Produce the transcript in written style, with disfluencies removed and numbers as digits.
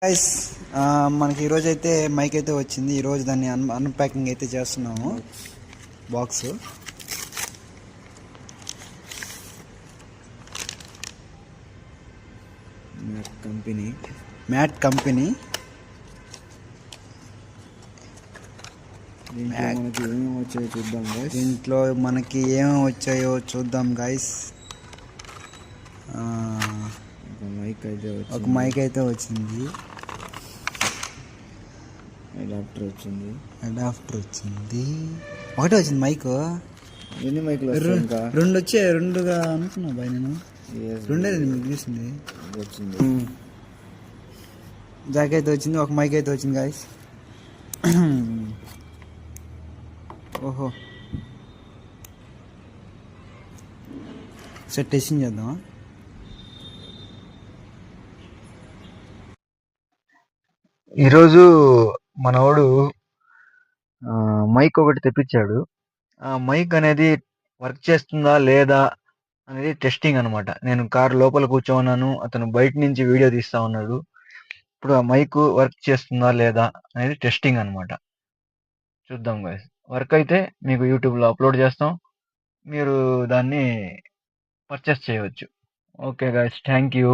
Guys మనకి ఈరోజు అయితే మైక్ అయితే వచ్చింది. ఈరోజు దాన్ని అన్ప్యాకింగ్ అయితే చేస్తున్నాము. బాక్స్ మ్యాట్ కంపెనీ దీంట్లో మనకి ఏమేమి వచ్చాయో చూద్దాం గైస్. ఒక మైక్ అయితే వచ్చింది. అడాప్టర్ వచ్చింది. ఒకటే వచ్చింది మైక్. ఎన్ని మైకులు రెండు వచ్చాయి. రెండుగా అనుకున్నా బాయ్ నేను. రెండే మీకు చూసింది. జాక్ అయితే వచ్చింది. ఒక మైక్ అయితే వచ్చింది గాయస్. ఓహో సరే టెస్టింగ్ చేద్దామా. ఈరోజు మనోడు మైక్ ఒకటి తెప్పించాడు. ఆ మైక్ అనేది వర్క్ చేస్తుందా లేదా అనేది టెస్టింగ్ అనమాట. నేను కారు లోపల కూర్చోన్నాను, అతను బయట నుంచి వీడియో తీస్తా ఉన్నాడు. ఇప్పుడు ఆ మైక్ వర్క్ చేస్తుందా లేదా అనేది టెస్టింగ్ అనమాట. చూద్దాం గైస్. వర్క్ అయితే మీకు యూట్యూబ్లో అప్లోడ్ చేస్తాం, మీరు దాన్ని పర్చేస్ చేయవచ్చు. Okay guys, thank you.